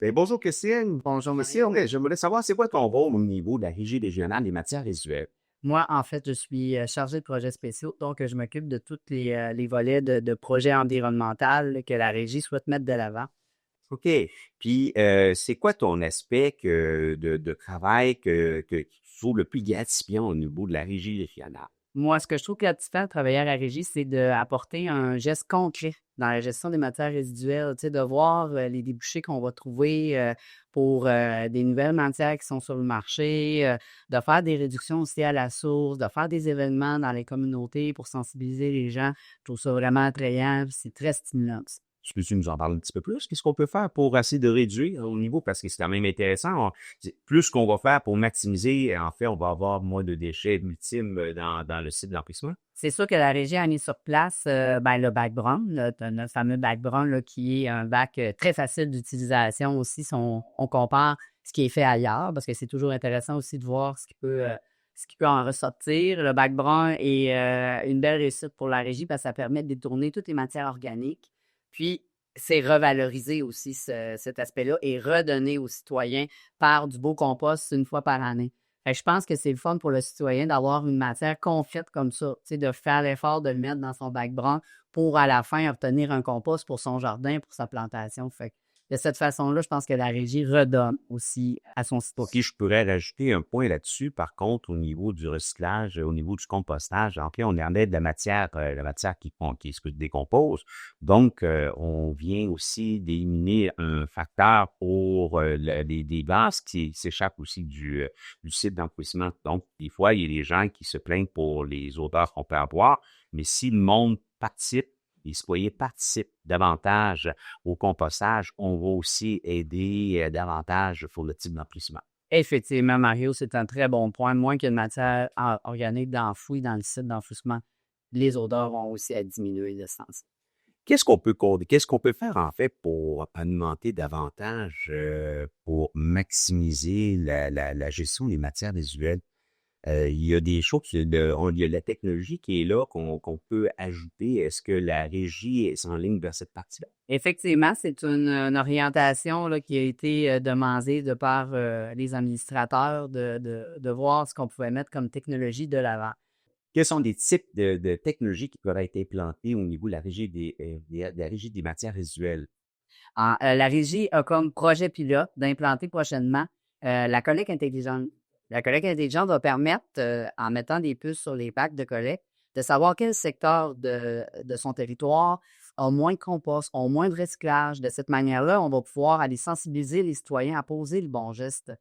Ben, bonjour Christine. Bonjour, Christine, Mario. je voulais savoir c'est quoi ton rôle au niveau de la Régie régionale des matières résiduelles? Moi, en fait, je suis chargé de projets spéciaux, donc je m'occupe de tous les volets de projets environnementaux que la régie souhaite mettre de l'avant. OK. Puis, c'est quoi ton aspect de travail que tu trouves le plus gratifiant au niveau de la Régie régionale? Moi, ce que je trouve gratifiant de travailler à la régie, c'est d'apporter un geste concret dans la gestion des matières résiduelles, tu sais, de voir les débouchés qu'on va trouver pour des nouvelles matières qui sont sur le marché, de faire des réductions aussi à la source, de faire des événements dans les communautés pour sensibiliser les gens. Je trouve ça vraiment attrayant, puis c'est très stimulant aussi. Tu peux-tu nous en parler un petit peu plus? Qu'est-ce qu'on peut faire pour essayer de réduire au niveau? Parce que c'est quand même intéressant. Plus qu'on va faire pour maximiser, en fait, on va avoir moins de déchets ultimes dans le site d'emplissement. C'est sûr que la régie a mis sur place le bac brun, là, notre fameux bac brun là, qui est un bac très facile d'utilisation aussi si on compare ce qui est fait ailleurs, parce que c'est toujours intéressant aussi de voir ce qui peut en ressortir. Le bac brun est une belle réussite pour la régie parce que ça permet de détourner toutes les matières organiques. Puis, c'est revaloriser aussi cet aspect-là et redonner aux citoyens par du beau compost une fois par année. Fait que je pense que c'est le fun pour le citoyen d'avoir une matière confite comme ça, tu sais, de faire l'effort de le mettre dans son bac brun pour à la fin obtenir un compost pour son jardin, pour sa plantation. Fait que de cette façon-là, je pense que la régie redonne aussi à son OK, citoyen. je pourrais rajouter un point là-dessus. Par contre, au niveau du recyclage, au niveau du compostage, en fait, on en est de la matière qui se décompose. Donc, on vient aussi d'éliminer un facteur pour des gaz qui s'échappent aussi du site d'enfouissement. Donc, des fois, il y a des gens qui se plaignent pour les odeurs qu'on peut avoir, mais si le monde participe, les citoyens participent davantage au compostage, on va aussi aider davantage pour le type d'emplissement. Effectivement, Mario, c'est un très bon point. Moins qu'il y ait de matière organique d'enfouie dans le site d'enfouissement, les odeurs vont aussi à diminuer de ce sens. Qu'est-ce qu'on peut faire en fait pour alimenter davantage, pour maximiser la gestion des matières résiduelles? Il y a des choses, il y a la technologie qui est là qu'on peut ajouter. Est-ce que la régie est en ligne vers cette partie-là? Effectivement, c'est une orientation là, qui a été demandée de par les administrateurs de voir ce qu'on pouvait mettre comme technologie de l'avant. Quels sont des types de technologies qui peuvent être implantées au niveau de la régie de la régie des matières résiduelles? La régie a comme projet pilote d'implanter prochainement la collecte intelligente. La collecte intelligente va permettre, en mettant des puces sur les packs de collecte, de savoir quel secteur de son territoire a moins de compost, a moins de recyclage. De cette manière-là, on va pouvoir aller sensibiliser les citoyens à poser le bon geste.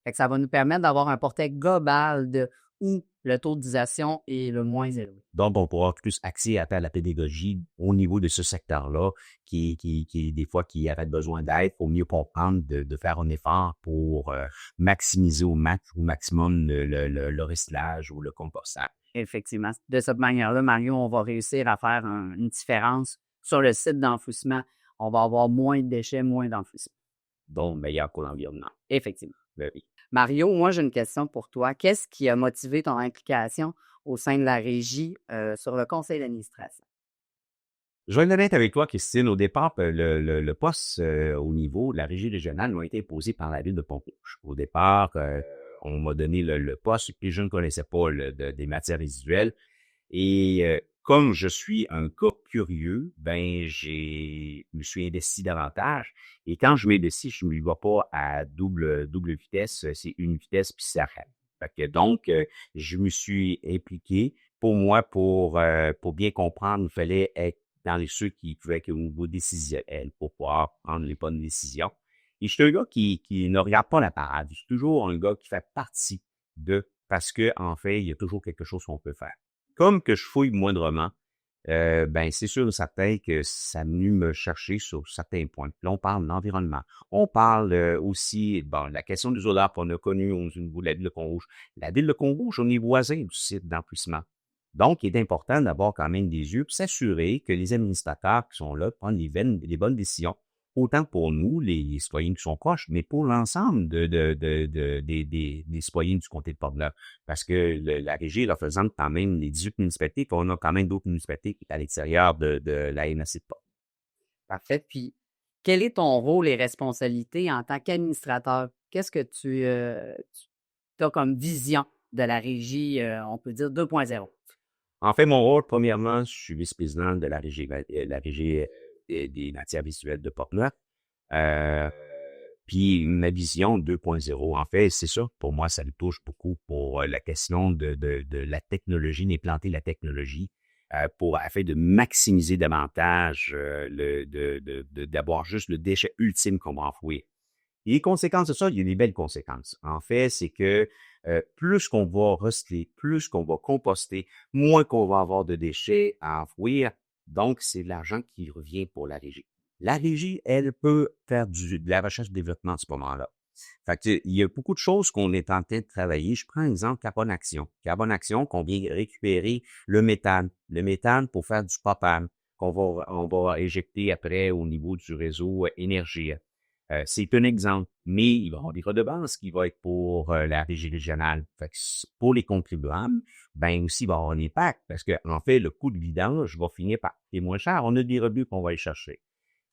Fait que ça va nous permettre d'avoir un portrait global de où le taux d'utilisation est le moins élevé. Donc, on pourra plus axer à faire la pédagogie au niveau de ce secteur-là, des fois, qui aurait besoin d'aide pour mieux comprendre, de faire un effort pour maximiser au maximum le recyclage ou le compostage. Effectivement. De cette manière-là, Mario, on va réussir à faire une différence sur le site d'enfouissement. On va avoir moins de déchets, moins d'enfouissement. Donc, meilleur pour l'environnement. Effectivement. Ben oui. Mario, moi, j'ai une question pour toi. Qu'est-ce qui a motivé ton implication au sein de la régie sur le conseil d'administration? Je vais être honnête avec toi, Christine. Au départ, le poste au niveau de la régie régionale m'a été imposé par la ville de Pont-Rouge. Au départ, on m'a donné le poste, puis je ne connaissais pas des matières résiduelles. Et comme je suis un gars curieux, ben me suis investi davantage. Et quand je m'investis, je ne me vais pas à double vitesse, c'est une vitesse puis ça arrête. Fait que donc, je me suis impliqué. Pour moi, pour bien comprendre, il fallait être dans ceux qui pouvaient être au niveau décisionnel pour pouvoir prendre les bonnes décisions. Et je suis un gars qui ne regarde pas la parade. Je suis toujours un gars qui fait partie parce que en fait, il y a toujours quelque chose qu'on peut faire. Comme que je fouille moindrement, ben c'est sûr et certain que ça a venu me chercher sur certains points. Puis là, on parle de l'environnement. On parle aussi, bon, la question des odeurs qu'on a connues au niveau de la ville de Pont-Rouge. La ville de Pont-Rouge, on est voisin du site d'enfouissement. Donc, il est important d'avoir quand même des yeux pour s'assurer que les administrateurs qui sont là prennent les bonnes décisions, autant pour nous, les citoyens qui sont proches, mais pour l'ensemble des citoyens du comté de Portneuf. Parce que la régie représente quand même les 18 municipalités, puis on a quand même d'autres municipalités qui sont à l'extérieur de la MRC de Port. Parfait. Puis, Quel est ton rôle et responsabilité en tant qu'administrateur? Qu'est-ce que tu as comme vision de la régie, on peut dire 2.0? En fait, mon rôle, premièrement, je suis vice-président de la régie des matières visuelles de Portneuf. Puis ma vision 2.0, en fait, c'est ça. Pour moi, ça me touche beaucoup pour la question de la technologie, d'implanter la technologie afin de maximiser davantage d'avoir juste le déchet ultime qu'on va enfouir. Et les conséquences de ça, il y a des belles conséquences. En fait, c'est que plus qu'on va recycler, plus qu'on va composter, moins qu'on va avoir de déchets à enfouir. Donc, c'est de l'argent qui revient pour la régie. La régie, elle peut faire de la recherche et développement à ce moment-là. Fait que, il y a beaucoup de choses qu'on est en train de travailler. Je prends un exemple, Carbone Action. Carbone Action, qu'on vient récupérer le méthane. Le méthane pour faire du propane on va éjecter après au niveau du réseau énergie. C'est un exemple, mais il va y avoir des redevances qui vont être pour la régie régionale. Fait que pour les contribuables, ben aussi, il va y avoir un impact parce que en fait, le coût de vidange va finir par coûter moins cher. On a des rebuts qu'on va aller chercher.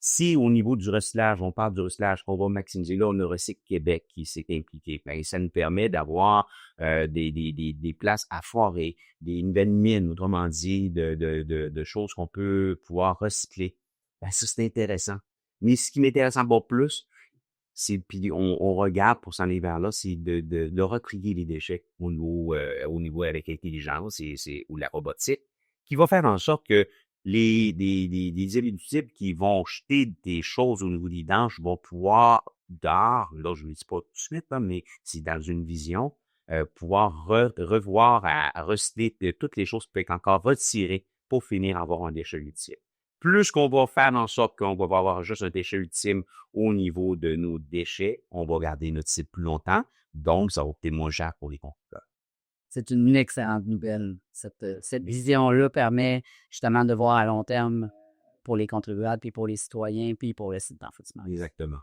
Si au niveau du recyclage, on parle du recyclage qu'on va maximiser, là, on a Recycle Québec qui s'est impliqué. Ben, ça nous permet d'avoir des places à forer, des nouvelles mines, autrement dit, de choses qu'on peut pouvoir recycler. Ben, ça, c'est intéressant. Mais ce qui m'intéresse encore plus, c'est, puis on regarde pour s'en aller vers là, c'est de retrier les déchets au niveau avec l'intelligence ou la robotique, qui va faire en sorte que des individus qui vont jeter des choses au niveau des vidanges vont pouvoir, là, je ne le dis pas tout de suite, hein, mais c'est dans une vision, pouvoir revoir à recycler toutes les choses qui peuvent être encore retirées pour finir à avoir un déchet utile. Plus qu'on va faire en sorte qu'on va avoir juste un déchet ultime au niveau de nos déchets, on va garder notre site plus longtemps, donc ça va coûter moins cher pour les contributeurs. C'est une excellente nouvelle. Cette vision-là permet justement de voir à long terme pour les contribuables, puis pour les citoyens, puis pour le site d'enfouissement. Exactement.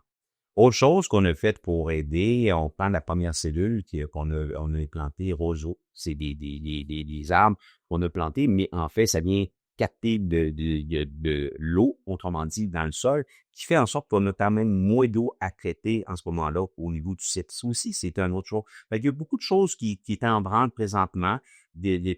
Autre chose qu'on a faite pour aider, on prend la première cellule on a implanté roseau. C'est des arbres qu'on a plantés, mais en fait, ça vient capter de l'eau, autrement dit, dans le sol, qui fait en sorte qu'on a quand même moins d'eau à traiter en ce moment-là au niveau du site. Ça aussi, c'est une autre chose. Fait qu'il y a beaucoup de choses qui est en branle présentement,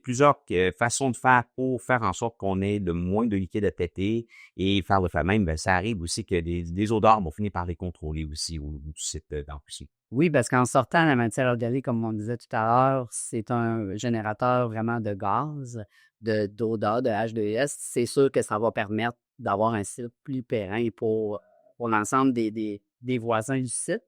plusieurs façons de faire pour faire en sorte qu'on ait le moins de liquide à traiter et faire le fait même, ben, ça arrive aussi que des odeurs vont finir par les contrôler aussi au niveau du site d'emplissement. Oui, parce qu'en sortant la matière organique, comme on disait tout à l'heure, c'est un générateur vraiment de gaz, d'odeur, de H2S. C'est sûr que ça va permettre d'avoir un site plus périn pour l'ensemble des voisins du site.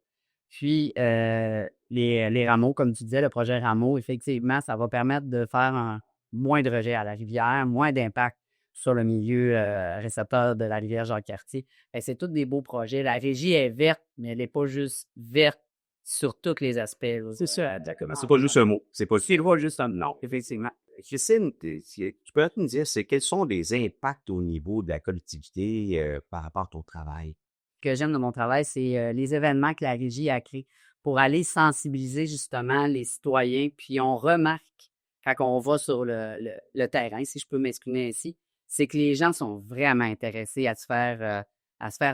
Puis, les rameaux, comme tu disais, le projet Rameau, effectivement, ça va permettre de faire moins de rejets à la rivière, moins d'impact sur le milieu récepteur de la rivière Jacques-Cartier. C'est tous des beaux projets. La régie est verte, mais elle n'est pas juste verte sur tous les aspects. Là. C'est ça, exactement. C'est pas juste un mot. C'est pas juste un nom. Effectivement. Christine, tu peux me dire, quels sont les impacts au niveau de la collectivité par rapport à ton travail? Ce que j'aime de mon travail, c'est les événements que la régie a créés pour aller sensibiliser justement les citoyens. Puis on remarque, quand on va sur le terrain, si je peux m'exprimer ainsi, c'est que les gens sont vraiment intéressés à se faire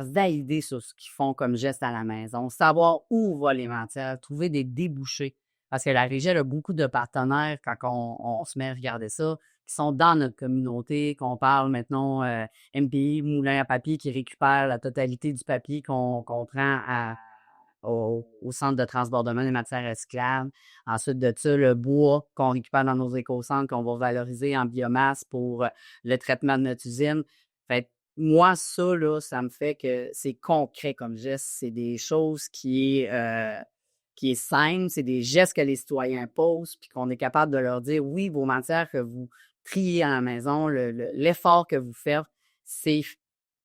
valider sur ce qu'ils font comme geste à la maison, savoir où va les matières, trouver des débouchés. Parce que la régie elle a beaucoup de partenaires quand on se met à regarder ça, qui sont dans notre communauté, qu'on parle maintenant MPI, Moulin à papier, qui récupère la totalité du papier qu'on prend au centre de transbordement des matières recyclables. Ensuite de ça, le bois qu'on récupère dans nos éco-centres, qu'on va valoriser en biomasse pour le traitement de notre usine. Fait moi, ça, là, ça me fait que c'est concret comme geste. C'est des choses qui est simple, c'est des gestes que les citoyens posent, puis qu'on est capable de leur dire, oui, vos matières que vous triez à la maison, l'effort que vous faites, c'est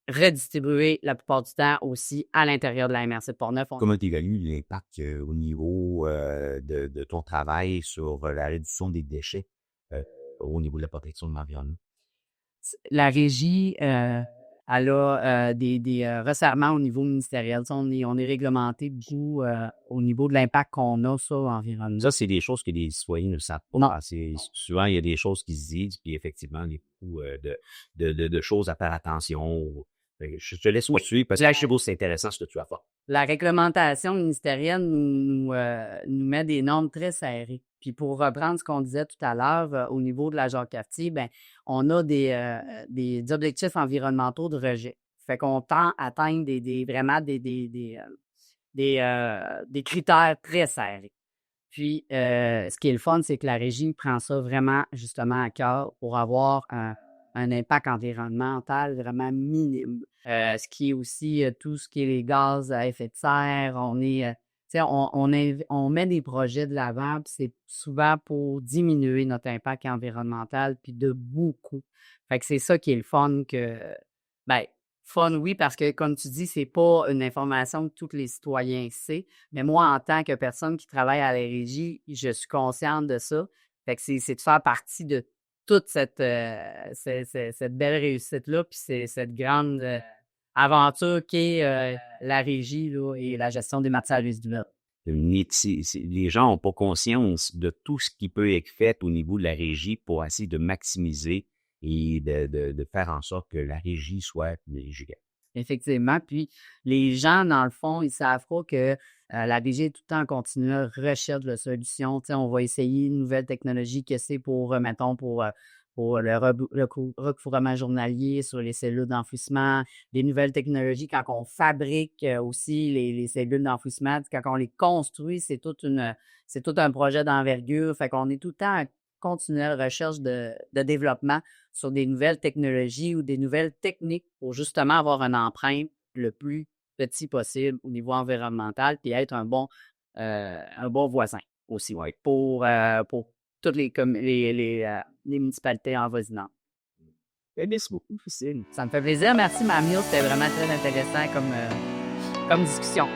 redistribuer la plupart du temps aussi à l'intérieur de la MRC de Portneuf. Comment tu évalues l'impact au niveau de ton travail sur la réduction des déchets au niveau de la protection de l'environnement? La régie, elle a des resserrements au niveau ministériel. On est réglementé beaucoup au niveau de l'impact qu'on a sur l'environnement. Ça, c'est des choses que les citoyens ne savent pas. Non. Souvent, il y a des choses qui se disent, puis effectivement, il y a beaucoup de choses à faire attention. Fait que je te laisse poursuivre parce que là, je trouve que c'est intéressant ce que tu as fait. La réglementation ministérielle nous met des normes très serrées. Puis pour reprendre ce qu'on disait tout à l'heure, au niveau de la Jacques-Cartier, ben on a des objectifs environnementaux de rejet. Fait qu'on tend à atteindre vraiment des critères très serrés. Puis, ce qui est le fun, c'est que la régie prend ça vraiment, justement, à cœur pour avoir un impact environnemental vraiment minime. Ce qui est aussi tout ce qui est les gaz à effet de serre. Tu sais, on met des projets de l'avant, puis c'est souvent pour diminuer notre impact environnemental, puis de beaucoup. Fait que c'est ça qui est le fun ben, fun, oui, parce que, comme tu dis, c'est pas une information que tous les citoyens savent. Mais moi, en tant que personne qui travaille à la régie, je suis consciente de ça. Fait que c'est de faire partie de toute cette belle réussite-là, puis c'est cette grande aventure qu'est la régie là, et la gestion des matières résiduelles. Les gens n'ont pas conscience de tout ce qui peut être fait au niveau de la régie pour essayer de maximiser et de faire en sorte que la régie soit une régie. Effectivement. Puis les gens, dans le fond, ils savent pas que la régie est tout le temps en continuelle recherche de solutions. Tu sais, on va essayer une nouvelle technologie que c'est pour, mettons, pour le recouvrement journalier sur les cellules d'enfouissement, des nouvelles technologies quand on fabrique aussi les cellules d'enfouissement, quand on les construit, c'est tout un projet d'envergure. Fait qu'on est tout le temps en continuelle recherche de développement sur des nouvelles technologies ou des nouvelles techniques pour justement avoir une empreinte le plus petit possible au niveau environnemental puis être un bon voisin aussi pour toutes les municipalités envoisinantes. Merci beaucoup, Christine. Ça me fait plaisir. Merci, Mamio. C'était vraiment très intéressant comme discussion.